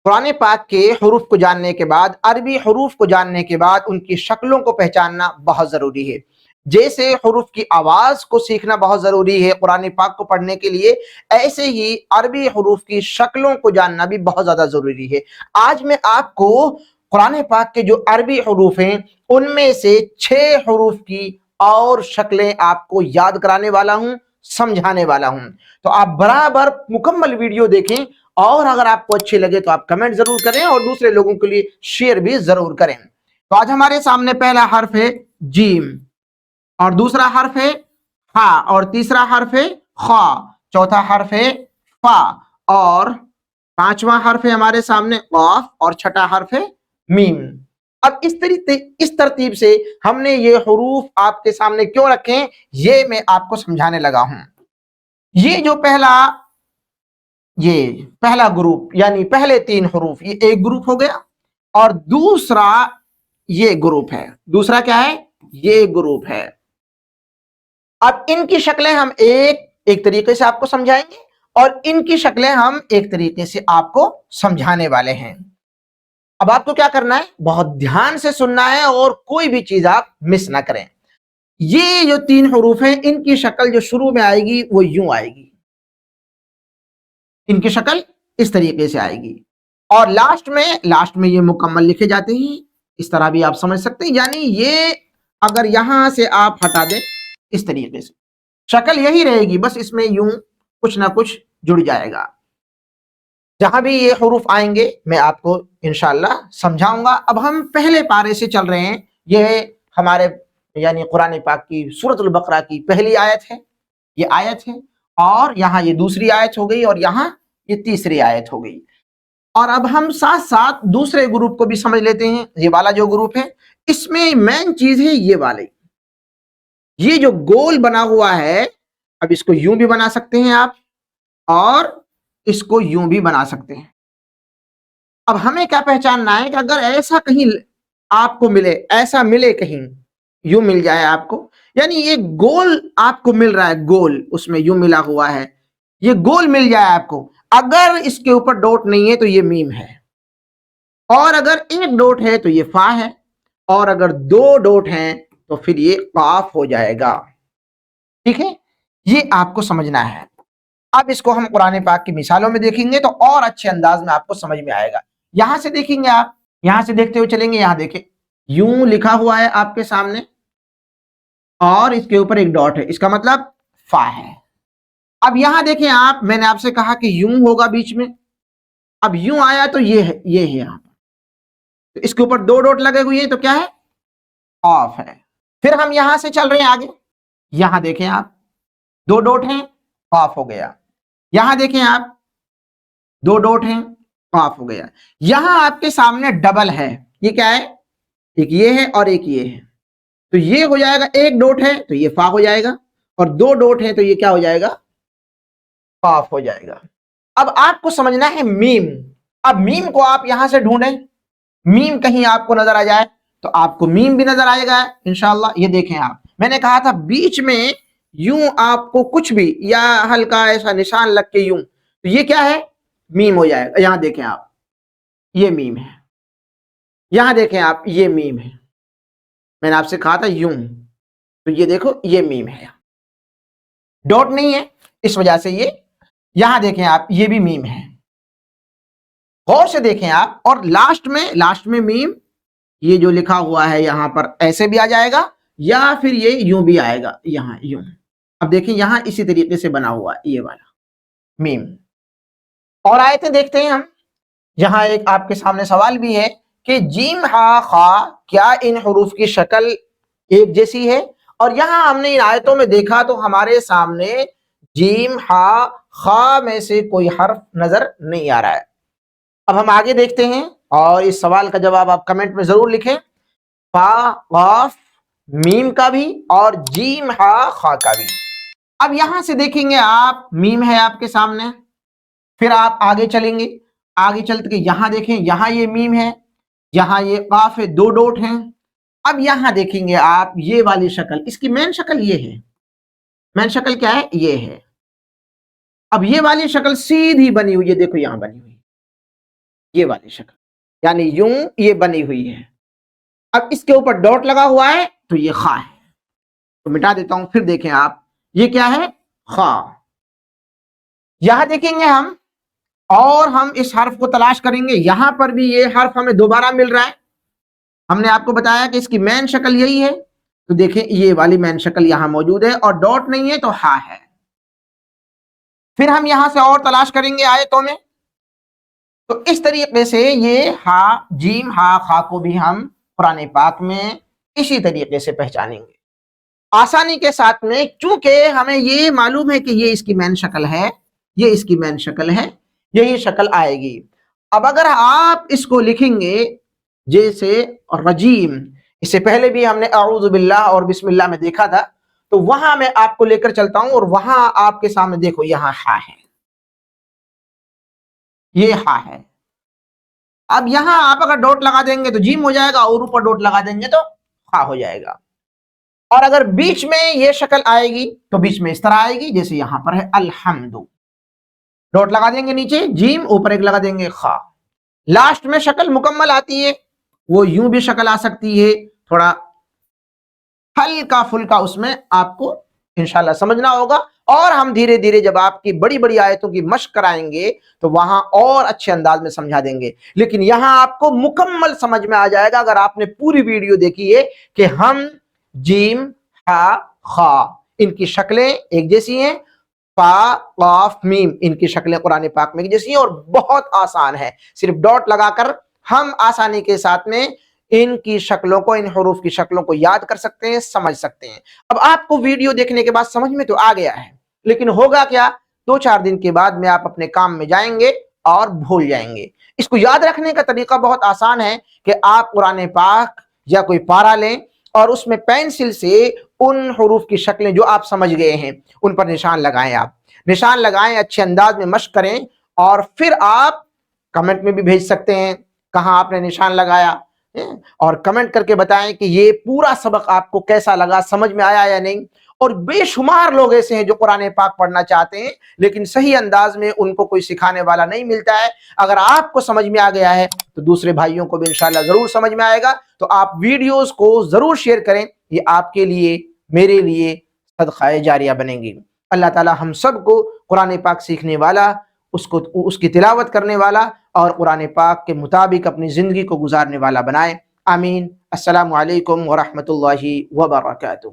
قرآن پاک کے حروف کو جاننے کے بعد، عربی حروف کو جاننے کے بعد ان کی شکلوں کو پہچاننا بہت ضروری ہے۔ جیسے حروف کی آواز کو سیکھنا بہت ضروری ہے قرآن پاک کو پڑھنے کے لیے، ایسے ہی عربی حروف کی شکلوں کو جاننا بھی بہت زیادہ ضروری ہے۔ آج میں آپ کو قرآن پاک کے جو عربی حروف ہیں ان میں سے 6 حروف کی اور شکلیں آپ کو یاد کرانے والا ہوں، سمجھانے والا ہوں۔ تو آپ برابر مکمل ویڈیو دیکھیں، اور اگر آپ کو اچھے لگے تو آپ کمنٹ ضرور کریں اور دوسرے لوگوں کے لیے شیئر بھی ضرور کریں۔ تو آج ہمارے سامنے پہلا حرف ہے جیم، اور دوسرا حرف ہے ہا، اور تیسرا حرف ہے خا، چوتھا حرف ہے فا، اور پانچواں حرف ہے ہمارے سامنے قاف، اور چھٹا حرف ہے میم۔ اب اس ترتیب سے ہم نے یہ حروف آپ کے سامنے کیوں رکھے ہیں یہ میں آپ کو سمجھانے لگا ہوں۔ یہ جو پہلا گروپ یعنی پہلے 3 حروف، یہ ایک گروپ ہو گیا، اور دوسرا یہ گروپ ہے۔ دوسرا کیا ہے؟ یہ گروپ ہے۔ اب ان کی شکلیں ہم ایک طریقے سے آپ کو سمجھائیں گے، اور ان کی شکلیں ہم ایک طریقے سے آپ کو سمجھانے والے ہیں۔ اب آپ کو کیا کرنا ہے؟ بہت دھیان سے سننا ہے اور کوئی بھی چیز آپ مس نہ کریں۔ یہ جو 3 حروف ہیں ان کی شکل جو شروع میں آئے گی وہ یوں آئے گی، ان کی شکل اس طریقے سے آئے گی، اور لاسٹ میں یہ مکمل لکھے جاتے ہیں۔ اس طرح بھی آپ سمجھ سکتے ہیں، یعنی یہ اگر یہاں سے آپ ہٹا دیں اس طریقے سے شکل یہی رہے گی، بس اس میں یوں کچھ نہ کچھ جڑ جائے گا۔ جہاں بھی یہ حروف آئیں گے میں آپ کو انشاءاللہ سمجھاؤں گا۔ اب ہم پہلے پارے سے چل رہے ہیں، یہ ہمارے یعنی قرآن پاک کی سورۃ البقرہ کی پہلی آیت ہے، یہ آیت ہے، اور یہاں یہ دوسری آیت ہو گئی، اور یہاں یہ تیسری آیت ہو گئی۔ اور اب ہم ساتھ ساتھ دوسرے گروپ کو بھی سمجھ لیتے ہیں۔ یہ والا جو گروپ ہے اس میں مین چیز ہے یہ والے، یہ جو گول بنا ہوا ہے، اب اس کو یوں بھی بنا سکتے ہیں آپ، اور اس کو یوں بھی بنا سکتے ہیں۔ اب ہمیں کیا پہچاننا ہے کہ اگر ایسا کہیں آپ کو ملے، ایسا ملے کہیں، یوں مل جائے آپ کو، یعنی یہ گول آپ کو مل رہا ہے، گول اس میں یوں ملا ہوا ہے، یہ گول مل جائے آپ کو، اگر اس کے اوپر ڈوٹ نہیں ہے تو یہ میم ہے، اور اگر ایک ڈوٹ ہے تو یہ فا ہے، اور اگر 2 ڈوٹ ہیں تو پھر یہ قاف ہو جائے گا۔ ٹھیک ہے، یہ آپ کو سمجھنا ہے۔ اب اس کو ہم قرآن پاک کی مثالوں میں دیکھیں گے تو اور اچھے انداز میں آپ کو سمجھ میں آئے گا۔ یہاں سے دیکھیں گے، آپ یہاں سے دیکھتے ہوئے چلیں گے، یہاں دیکھیں یوں لکھا ہوا ہے آپ کے سامنے، اور اس کے اوپر ایک ڈاٹ ہے، اس کا مطلب فا ہے۔ اب یہاں دیکھیں آپ، میں نے آپ سے کہا کہ یوں ہوگا بیچ میں، اب یوں آیا تو یہ ہے یہاں پر، اس کے اوپر 2 ڈاٹ لگے ہوئے ہیں تو کیا ہے؟ قاف ہے۔ پھر ہم یہاں سے چل رہے ہیں آگے، یہاں دیکھیں آپ 2 ڈاٹ ہیں، قاف ہو گیا۔ یہاں دیکھیں آپ 2 ڈاٹ ہیں، قاف ہو گیا۔ یہاں آپ کے سامنے ڈبل ہے، یہ کیا ہے؟ ایک یہ ہے اور ایک یہ ہے، تو یہ ہو جائے گا، ایک ڈاٹ ہے تو یہ فا ہو جائے گا، اور 2 ڈاٹ ہے تو یہ کیا ہو جائے گا؟ قاف ہو جائے گا۔ اب آپ کو سمجھنا ہے میم۔ اب میم کو آپ یہاں سے ڈھونڈیں، میم کہیں آپ کو نظر آ جائے تو آپ کو میم بھی نظر آئے گا انشاءاللہ۔ یہ دیکھیں آپ، میں نے کہا تھا بیچ میں یوں آپ کو کچھ بھی یا ہلکا ایسا نشان لگ کے یوں، تو یہ کیا ہے؟ میم ہو جائے گا۔ یہاں دیکھیں آپ، یہ میم ہے، یہاں دیکھیں آپ، یہ میم ہے۔ میں نے آپ سے کہا تھا یوں، تو یہ دیکھو یہ میم ہے، ڈاٹ نہیں ہے اس وجہ سے یہ۔ یہاں دیکھیں آپ، یہ بھی میم ہے، غور سے دیکھیں آپ، اور لاسٹ میں میم، یہ جو لکھا ہوا ہے یہاں پر ایسے بھی آ جائے گا، یا پھر یہ یوں بھی آئے گا، یہاں یوں۔ اب دیکھیں یہاں اسی طریقے سے بنا ہوا ہے یہ والا میم۔ اور آیتیں دیکھتے ہیں ہم، یہاں ایک آپ کے سامنے سوال بھی ہے کہ جیم ہا خا کیا ان حروف کی شکل ایک جیسی ہے؟ اور یہاں ہم نے ان آیتوں میں دیکھا تو ہمارے سامنے جیم ہا خا میں سے کوئی حرف نظر نہیں آ رہا ہے۔ اب ہم آگے دیکھتے ہیں، اور اس سوال کا جواب آپ کمنٹ میں ضرور لکھیں، فا قاف میم کا بھی اور جیم ہا خا کا بھی۔ اب یہاں سے دیکھیں گے آپ، میم ہے آپ کے سامنے، پھر آپ آگے چلیں گے، آگے چلتے کہ یہاں دیکھیں، یہاں یہ میم ہے، یہاں یہ قاف ہے، 2 ڈوٹ ہیں۔ اب یہاں دیکھیں گے آپ، یہ والی شکل، اس کی مین شکل یہ ہے، مین شکل کیا ہے؟ یہ ہے۔ اب یہ والی شکل سیدھی بنی ہوئی ہے، دیکھو یہاں بنی ہوئی، یہ والی شکل، یعنی یوں یہ بنی ہوئی ہے. اب اس کے اوپر ڈاٹ لگا ہوا ہے تو یہ خا ہے. تو مٹا دیتا ہوں، پھر دیکھیں آپ یہ کیا ہے، خا. یہاں دیکھیں گے ہم، اور ہم اس حرف کو تلاش کریں گے. یہاں پر بھی یہ حرف ہمیں دوبارہ مل رہا ہے. ہم نے آپ کو بتایا کہ اس کی مین شکل یہی ہے. تو دیکھیں یہ والی مین شکل یہاں موجود ہے اور ڈاٹ نہیں ہے تو ہا ہے. پھر ہم یہاں سے اور تلاش کریں گے آیتوں میں. تو اس طریقے سے یہ ہا، جیم، ہا، خا کو بھی ہم قرآن پاک میں اسی طریقے سے پہچانیں گے آسانی کے ساتھ میں، چونکہ ہمیں یہ معلوم ہے کہ یہ اس کی مین شکل ہے، یہ اس کی مین شکل ہے، یہی شکل آئے گی. اب اگر آپ اس کو لکھیں گے جیسے رجیم، اس سے پہلے بھی ہم نے اعوذ باللہ اور بسم اللہ میں دیکھا تھا، تو وہاں میں آپ کو لے کر چلتا ہوں اور وہاں آپ کے سامنے دیکھو یہاں ہا ہے، یہ ہا ہے. اب یہاں آپ اگر ڈاٹ لگا دیں گے تو جیم ہو جائے گا، اور اوپر ڈاٹ لگا دیں گے تو ہا ہو جائے گا. اور اگر بیچ میں یہ شکل آئے گی تو بیچ میں اس طرح آئے گی جیسے یہاں پر ہے الحمد. ڈاٹ لگا دیں گے نیچے جیم، اوپر ایک لگا دیں گے خا. لاسٹ میں شکل مکمل آتی ہے، وہ یوں بھی شکل آ سکتی ہے، تھوڑا ہلکا پھلکا اس میں آپ کو انشاءاللہ سمجھنا ہوگا. اور ہم دھیرے دھیرے جب آپ کی بڑی بڑی آیتوں کی مشق کرائیں گے تو وہاں اور اچھے انداز میں سمجھا دیں گے. لیکن یہاں آپ کو مکمل سمجھ میں آ جائے گا اگر آپ نے پوری ویڈیو دیکھی ہے کہ ہم جیم، ہا، خا ان کی شکلیں ایک جیسی ہیں، فا، قاف، میم ان کی شکلیں قرآن پاک میں ایک جیسی ہیں، اور بہت آسان ہے. صرف ڈاٹ لگا کر ہم آسانی کے ساتھ میں ان کی شکلوں کو، ان حروف کی شکلوں کو یاد کر سکتے ہیں، سمجھ سکتے ہیں. اب آپ کو ویڈیو دیکھنے کے بعد سمجھ میں تو آ گیا ہے، لیکن ہوگا کیا، 2-4 دن کے بعد میں آپ اپنے کام میں جائیں گے اور بھول جائیں گے. اس کو یاد رکھنے کا طریقہ بہت آسان ہے کہ آپ قرآن پاک یا کوئی پارا لیں اور اس میں پینسل سے ان حروف کی شکلیں جو آپ سمجھ گئے ہیں ان پر نشان لگائیں. آپ نشان لگائیں، اچھے انداز میں مشق کریں، اور پھر آپ کمنٹ میں بھی بھیج سکتے ہیں کہاں آپ نے نشان لگایا، اور کمنٹ کر کے بتائیں کہ یہ پورا سبق آپ کو کیسا لگا، سمجھ میں آیا یا نہیں. اور بے شمار لوگ ایسے ہیں جو قرآن پاک پڑھنا چاہتے ہیں لیکن صحیح انداز میں ان کو کوئی سکھانے والا نہیں ملتا ہے. اگر آپ کو سمجھ میں آ گیا ہے تو دوسرے بھائیوں کو بھی انشاءاللہ ضرور سمجھ میں آئے گا. تو آپ ویڈیوز کو ضرور شیئر کریں، یہ آپ کے لیے، میرے لیے صدقہ جاریہ بنیں گی. اللہ تعالی ہم سب کو قرآن پاک سیکھنے والا، اس کی تلاوت کرنے والا اور قرآن پاک کے مطابق اپنی زندگی کو گزارنے والا بنائے. آمین. السلام علیکم ورحمۃ اللہ وبرکاتہ.